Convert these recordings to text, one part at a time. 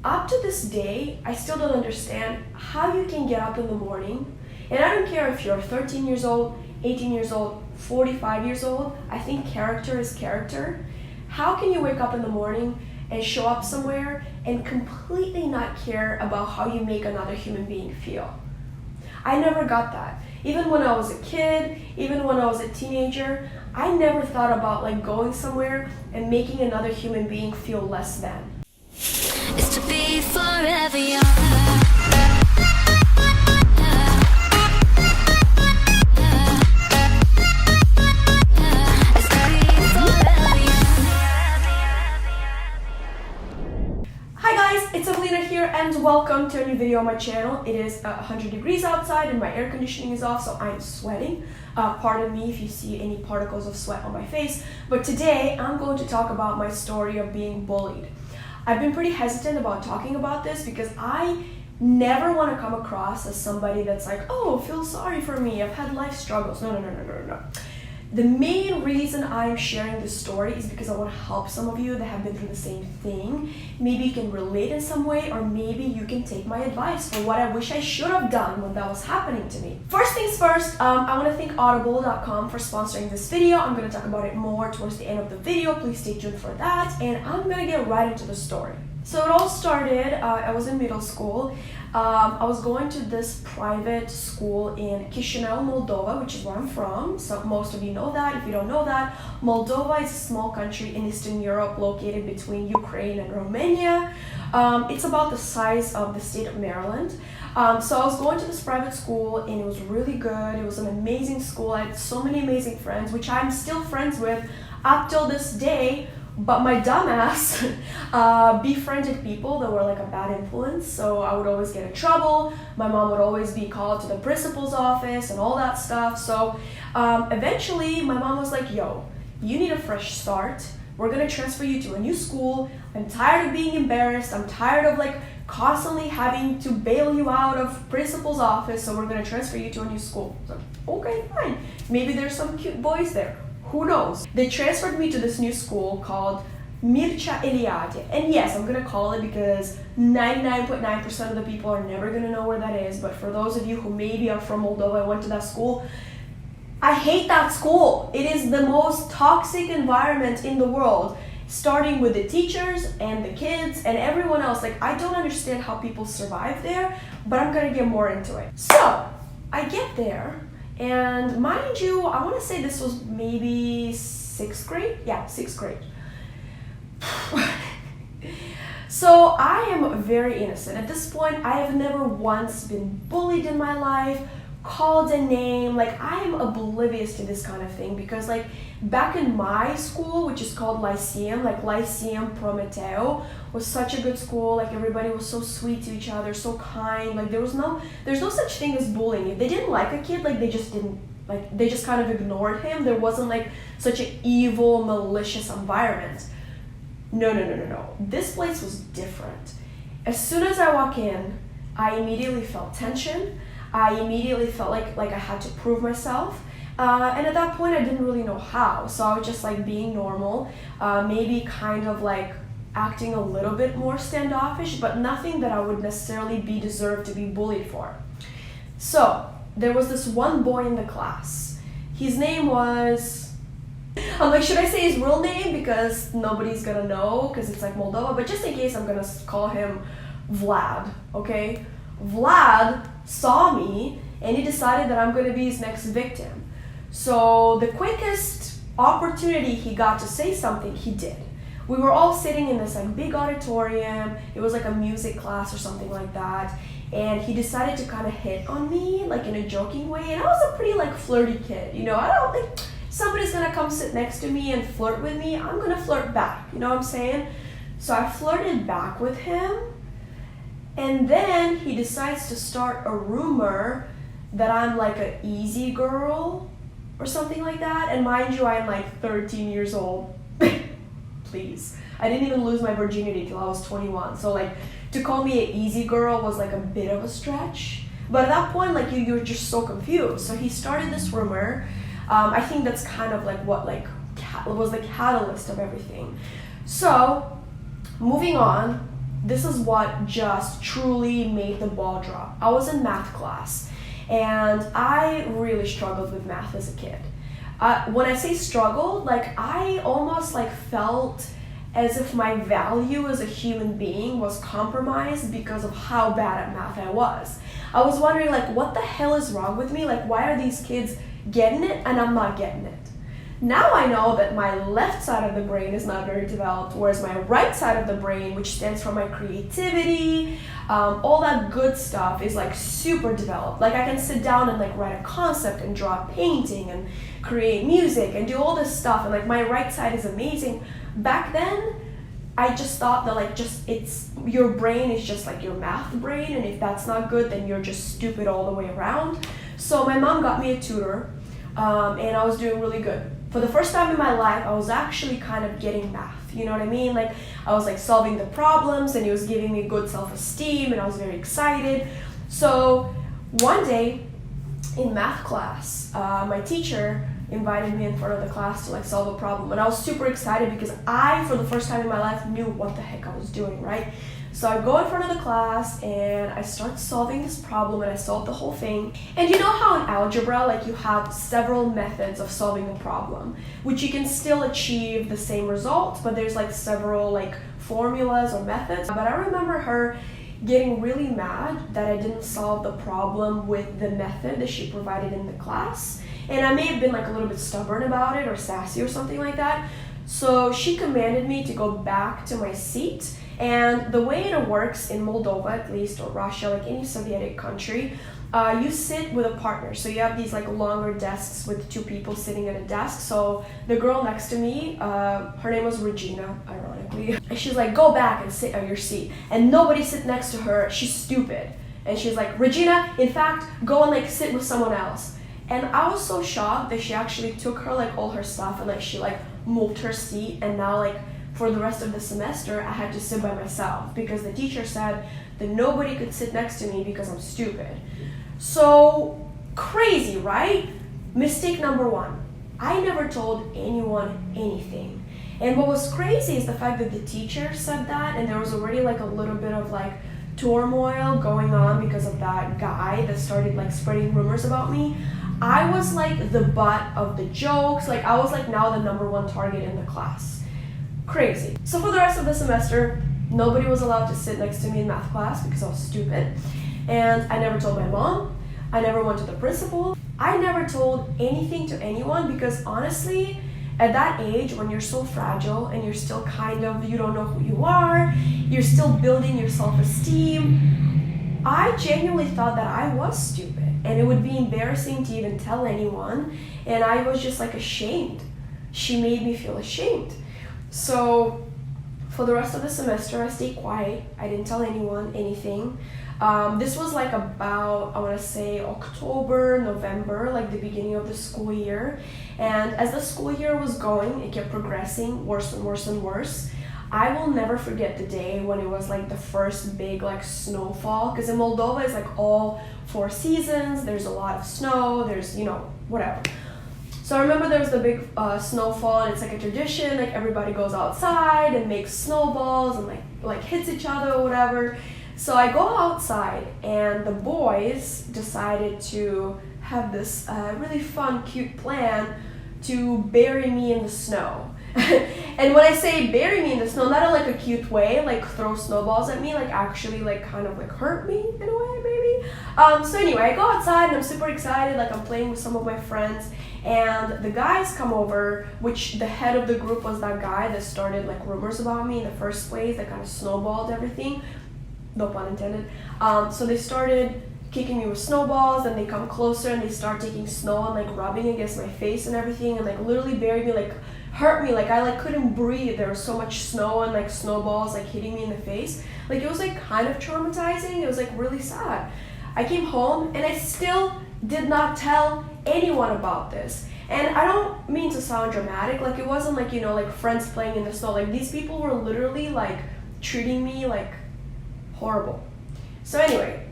up to this day, I still don't understand how you can get up in the morning. And I don't care if you're 13 years old, 18 years old, 45 years old. I think character is character. How can you wake up in the morning and show up somewhere and completely not care about how you make another human being feel? I never got that. Even when I was a kid, even when I was a teenager, I never thought about like going somewhere and making another human being feel less than. It's to be forever young. It's Evelina here and welcome to a new video on my channel. It is 100 degrees outside and my air conditioning is off, so I'm sweating. Pardon me if you see any particles of sweat on my face, but today I'm going to talk about my story of being bullied. I've been pretty hesitant about talking about this because I never want to come across as somebody that's like, oh, feel sorry for me, I've had life struggles. No. The main reason I'm sharing this story is because I want to help some of you that have been through the same thing. Maybe you can relate in some way, or maybe you can take my advice for what I wish I should have done when that was happening to me. First things first, I want to thank audible.com for sponsoring this video. I'm going to talk about it more towards the end of the video. Please stay tuned for that, and I'm going to get right into the story. So it all started, I was in middle school. I was going to this private school in Chisinau, Moldova, which is where I'm from. So most of you know that. If you don't know that, Moldova is a small country in Eastern Europe located between Ukraine and Romania. It's about the size of the state of Maryland. So I was going to this private school and it was really good. It was an amazing school. I had so many amazing friends, which I'm still friends with up till this day. But my dumbass befriended people that were like a bad influence, so I would always get in trouble. My mom would always be called to the principal's office and all that stuff. So eventually my mom was like, yo, you need a fresh start. We're gonna transfer you to a new school. I'm tired of being embarrassed. I'm tired of like constantly having to bail you out of principal's office, so we're gonna transfer you to a new school. So, okay, fine. Maybe there's some cute boys there. Who knows? They transferred me to this new school called Mircea Eliade. And yes, I'm gonna call it because 99.9% of the people are never gonna know where that is. But for those of you who maybe are from Moldova and went to that school, I hate that school. It is the most toxic environment in the world, starting with the teachers and the kids and everyone else. Like, I don't understand how people survive there, but I'm gonna get more into it. So, I get there. And mind you, I want to say this was maybe 6th grade? Yeah, 6th grade. So I am very innocent. At this point, I have never once been bullied in my life, called a name. Like, I am oblivious to this kind of thing because like back in my school, which is called Lyceum, like Lyceum Prometeo, was such a good school. Like, everybody was so sweet to each other, so kind. Like, there's no such thing as bullying. If they didn't like a kid, like they just kind of ignored him. There wasn't like such an evil, malicious environment. No. This place was different. As soon as I walk in, I immediately felt tension. I immediately felt like I had to prove myself. And at that point, I didn't really know how. So I was just like being normal, maybe kind of like acting a little bit more standoffish, but nothing that I would necessarily be deserved to be bullied for. So there was this one boy in the class. His name was, I'm like, should I say his real name? Because nobody's gonna know, because it's like Moldova, but just in case, I'm gonna call him Vlad, okay? Vlad saw me and he decided that I'm gonna be his next victim. So the quickest opportunity he got to say something, he did. We were all sitting in this like big auditorium. It was like a music class or something like that. And he decided to kind of hit on me like in a joking way. And I was a pretty like flirty kid, you know. I don't think somebody's gonna come sit next to me and flirt with me. I'm gonna flirt back, you know what I'm saying? So I flirted back with him. And then he decides to start a rumor that I'm like an easy girl or something like that. And mind you, I'm like 13 years old. Please. I didn't even lose my virginity till I was 21. So like to call me an easy girl was like a bit of a stretch. But at that point, like you're just so confused. So he started this rumor. I think that's kind of like what like was the catalyst of everything. So moving on, this is what just truly made the ball drop. I was in math class, and I really struggled with math as a kid. When I say struggled, like I almost like felt as if my value as a human being was compromised because of how bad at math I was. I was wondering, like, what the hell is wrong with me? Like, why are these kids getting it and I'm not getting it? Now I know that my left side of the brain is not very developed, whereas my right side of the brain, which stands for my creativity, all that good stuff, is like super developed. Like I can sit down and like write a concept and draw a painting and create music and do all this stuff, and like my right side is amazing. Back then, I just thought that like your brain is just like your math brain, and if that's not good, then you're just stupid all the way around. So my mom got me a tutor, and I was doing really good. For the first time in my life, I was actually kind of getting math, you know what I mean? Like I was like solving the problems, and it was giving me good self-esteem, and I was very excited. So one day in math class, my teacher invited me in front of the class to like solve a problem, and I was super excited because I, for the first time in my life, knew what the heck I was doing, right? So I go in front of the class and I start solving this problem, and I solve the whole thing. And you know how in algebra, like you have several methods of solving a problem, which you can still achieve the same result, but there's like several like formulas or methods. But I remember her getting really mad that I didn't solve the problem with the method that she provided in the class. And I may have been like a little bit stubborn about it or sassy or something like that. So she commanded me to go back to my seat. And the way it works in Moldova, at least, or Russia, like any Soviet country, you sit with a partner. So you have these like longer desks with two people sitting at a desk. So the girl next to me, her name was Regina, ironically. And she's like, go back and sit on your seat. And nobody sit next to her. She's stupid. And she's like, Regina, in fact, go and like sit with someone else. And I was so shocked that she actually took her like all her stuff and like she like moved her seat, and now like for the rest of the semester I had to sit by myself because the teacher said that nobody could sit next to me because I'm stupid. So crazy, right? Mistake number one. I never told anyone anything. And what was crazy is the fact that the teacher said that, and there was already like a little bit of like turmoil going on because of that guy that started like spreading rumors about me. I was like the butt of the jokes. Like I was like now the number one target in the class. Crazy. So for the rest of the semester, nobody was allowed to sit next to me in math class because I was stupid. And I never told my mom. I never went to the principal. I never told anything to anyone because honestly, at that age when you're so fragile and you're still kind of, you don't know who you are, you're still building your self-esteem, I genuinely thought that I was stupid and it would be embarrassing to even tell anyone, and I was just like ashamed. She made me feel ashamed. So for the rest of the semester I stayed quiet. I didn't tell anyone anything. This was like about, I want to say October, November, like the beginning of the school year. And as the school year was going, it kept progressing worse and worse and worse. I will never forget the day when it was like the first big like snowfall, because in Moldova it's like all 4 seasons, there's a lot of snow, there's, you know, whatever. So I remember there was the big snowfall, and it's like a tradition, like everybody goes outside and makes snowballs and like hits each other or whatever. So I go outside, and the boys decided to have this really fun, cute plan to bury me in the snow. And when I say bury me in the snow, not in like a cute way, like throw snowballs at me, like actually like kind of like hurt me in a way maybe. So anyway, I go outside and I'm super excited, like I'm playing with some of my friends, and the guys come over, which the head of the group was that guy that started like rumors about me in the first place, that kind of snowballed everything. No pun intended. So they started kicking me with snowballs, and they come closer and they start taking snow and like rubbing against my face and everything, and like literally buried me, like hurt me, like I like couldn't breathe. There was so much snow and like snowballs like hitting me in the face. Like it was like kind of traumatizing. It was like really sad. I came home and I still did not tell anyone about this. And I don't mean to sound dramatic, like it wasn't like, you know, like friends playing in the snow. Like these people were literally like treating me like horrible. So anyway,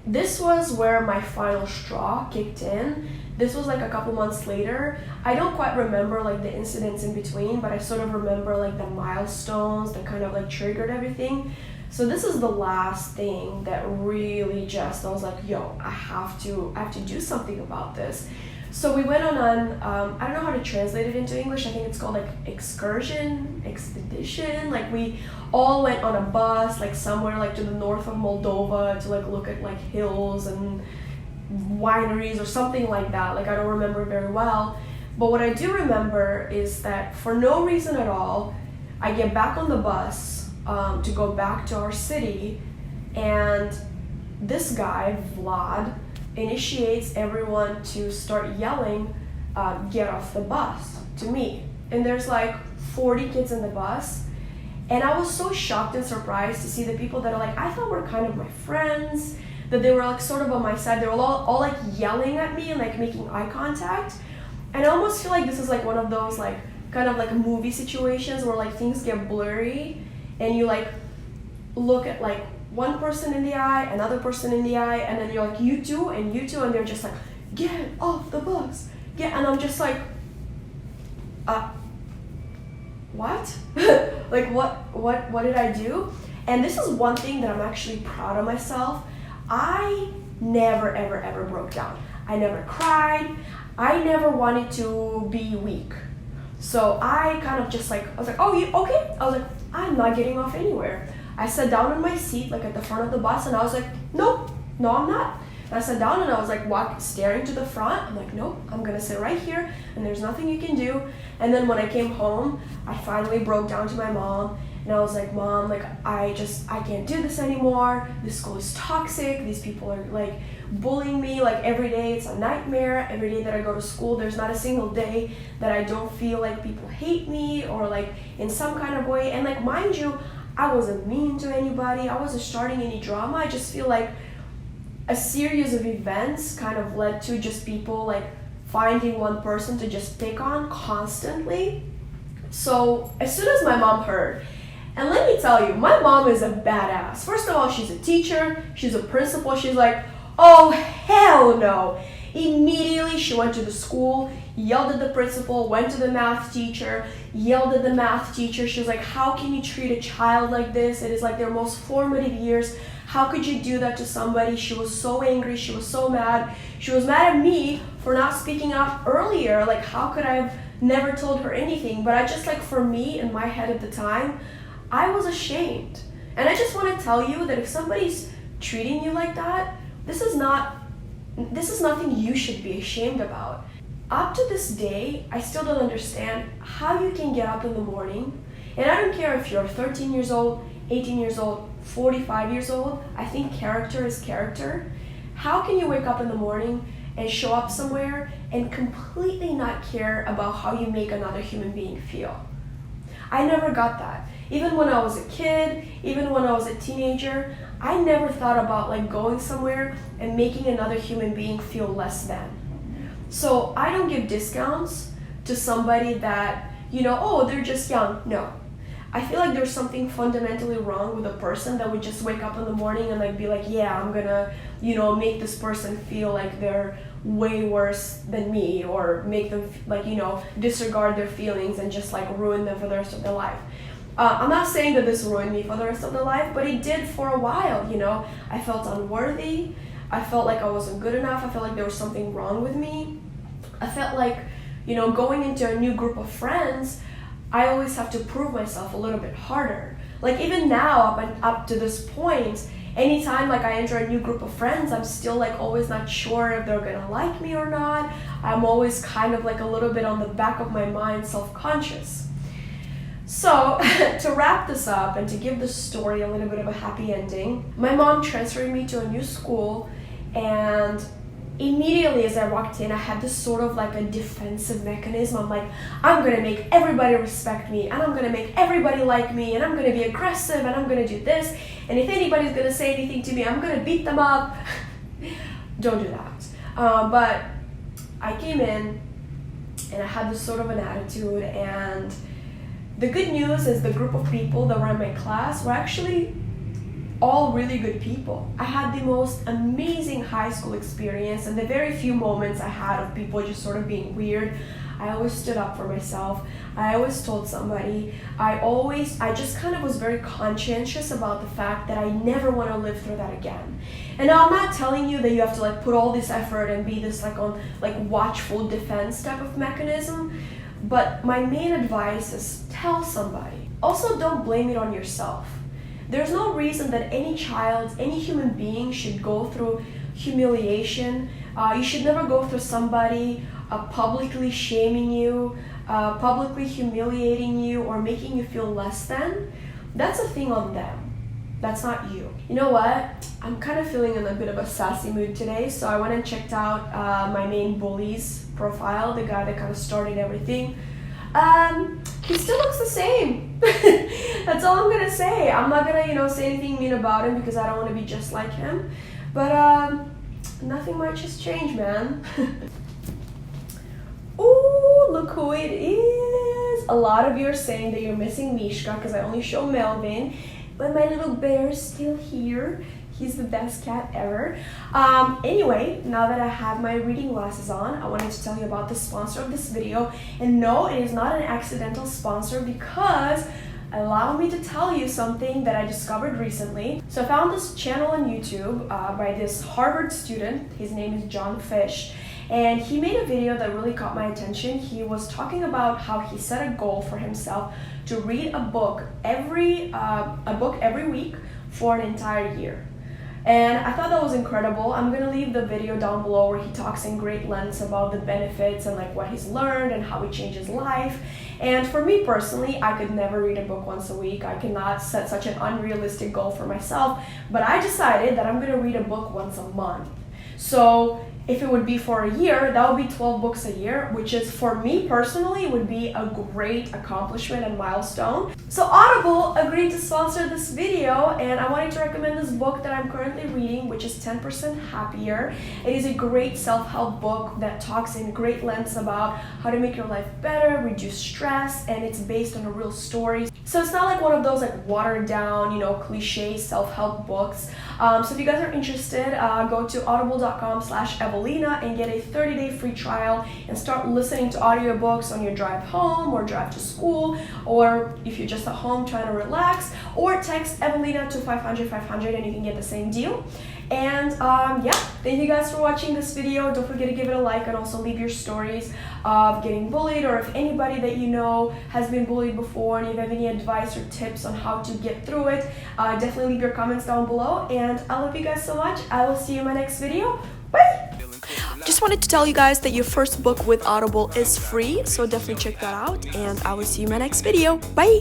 this was where my final straw kicked in This was like a couple months later. I don't quite remember like the incidents in between, but I sort of remember like the milestones that kind of like triggered everything. So this is the last thing that really just, I was like, yo, I have to do something about this. So we went on I don't know how to translate it into English. I think it's called like expedition. Like we all went on a bus, like somewhere like to the north of Moldova to like look at like hills and wineries or something like that. Like I don't remember very well. But what I do remember is that for no reason at all, I get back on the bus to go back to our city, and this guy, Vlad, initiates everyone to start yelling, get off the bus, to me. And there's like 40 kids in the bus, and I was so shocked and surprised to see the people that are like, I thought were kind of my friends, that they were like sort of on my side. They were all like yelling at me and like making eye contact. And I almost feel like this is like one of those like kind of like movie situations where like things get blurry and you like look at like one person in the eye, another person in the eye, and then you're like, you too, and they're just like, get off the bus, and I'm just like, what? Like what did I do? And this is one thing that I'm actually proud of myself. I never ever broke down. I never cried. I never wanted to be weak. So I kind of just like, I was like, oh, you okay? I was like, I'm not getting off anywhere. I sat down in my seat, like at the front of the bus, and I was like, nope, no, I'm not. And I sat down and I was like staring to the front. I'm like, nope, I'm gonna sit right here, and there's nothing you can do. And then when I came home, I finally broke down to my mom, and I was like, Mom, like I can't do this anymore. This school is toxic. These people are like bullying me like every day. It's a nightmare. Every day that I go to school, there's not a single day that I don't feel like people hate me or like in some kind of way. And like, mind you, I wasn't mean to anybody. I wasn't starting any drama. I just feel like a series of events kind of led to just people like finding one person to just pick on constantly. So as soon as my mom heard, and let me tell you, my mom is a badass. First of all, she's a teacher, she's a principal. She's like, oh, hell no. Immediately, she went to the school, yelled at the principal, went to the math teacher, yelled at the math teacher. She was like, how can you treat a child like this? It is like their most formative years. How could you do that to somebody? She was so angry. She was so mad. She was mad at me for not speaking up earlier. Like, how could I have never told her anything? But I just like, for me, in my head at the time, I was ashamed. And I just want to tell you that if somebody's treating you like that, this is nothing you should be ashamed about. Up to this day, I still don't understand how you can get up in the morning, and I don't care if you're 13 years old, 18 years old, 45 years old, I think character is character. How can you wake up in the morning and show up somewhere and completely not care about how you make another human being feel? I never got that. Even when I was a kid, even when I was a teenager, I never thought about like going somewhere and making another human being feel less than. So I don't give discounts to somebody that, oh, they're just young. No. I feel like there's something fundamentally wrong with a person that would just wake up in the morning and like be like, yeah, I'm gonna, make this person feel like they're way worse than me, or make them like, disregard their feelings and just like ruin them for the rest of their life. I'm not saying that this ruined me for the rest of their life, but it did for a while, I felt unworthy. I felt like I wasn't good enough. I felt like there was something wrong with me. I felt like, going into a new group of friends, I always have to prove myself a little bit harder. Like even now, up to this point, anytime like I enter a new group of friends, I'm still like always not sure if they're gonna like me or not. I'm always kind of like a little bit on the back of my mind, self-conscious. So to wrap this up and to give the story a little bit of a happy ending, my mom transferred me to a new school, and immediately as I walked in, I had this sort of like a defensive mechanism. I'm like, I'm gonna make everybody respect me, and I'm gonna make everybody like me, and I'm gonna be aggressive, and I'm gonna do this, and if anybody's gonna say anything to me, I'm gonna beat them up. Don't do that. But I came in and I had this sort of an attitude, and the good news is the group of people that were in my class were actually all really good people. I had the most amazing high school experience, and the very few moments I had of people just sort of being weird, I always stood up for myself. I always told somebody. I just kind of was very conscientious about the fact that I never want to live through that again. And now I'm not telling you that you have to like put all this effort and be this like watchful defense type of mechanism, but my main advice is tell somebody. Also, don't blame it on yourself. There's no reason that any child, any human being should go through humiliation. You should never go through somebody publicly shaming you, publicly humiliating you, or making you feel less than. That's a thing on them. That's not you. You know what? I'm kind of feeling in a bit of a sassy mood today, so I went and checked out my main bully's profile, the guy that kind of started everything. He still looks the same. That's all I'm gonna say. I'm not gonna, say anything mean about him because I don't want to be just like him. But nothing much has changed, man. Ooh, look who it is. A lot of you are saying that you're missing Mishka because I only show Melvin, but my little bear is still here. He's the best cat ever. Anyway, now that I have my reading glasses on, I wanted to tell you about the sponsor of this video. And no, it is not an accidental sponsor, because allow me to tell you something that I discovered recently. So I found this channel on YouTube by this Harvard student. His name is John Fish. And he made a video that really caught my attention. He was talking about how he set a goal for himself to read a book every week for an entire year. And I thought that was incredible. I'm gonna leave the video down below where he talks in great lengths about the benefits and like what he's learned and how he changed his life. And for me personally, I could never read a book once a week. I cannot set such an unrealistic goal for myself, but I decided that I'm gonna read a book once a month. So if it would be for a year, that would be 12 books a year, which is, for me personally, would be a great accomplishment and milestone. So Audible agreed to sponsor this video, and I wanted to recommend this book that I'm currently reading, which is 10% Happier. It is a great self-help book that talks in great lengths about how to make your life better, reduce stress, and it's based on a real story. So it's not like one of those like watered down, cliche self-help books. So if you guys are interested, go to audible.com/Evelina and get a 30-day free trial and start listening to audiobooks on your drive home or drive to school, or if you're just at home trying to relax, or text Evelina to 500-500 and you can get the same deal. And yeah, thank you guys for watching this video. Don't forget to give it a like and also leave your stories of getting bullied, or if anybody that you know has been bullied before and you have any advice or tips on how to get through it, definitely leave your comments down below. And I love you guys so much. I will see you in my next video. Bye! Just wanted to tell you guys that your first book with Audible is free, so definitely check that out, and I will see you in my next video. Bye!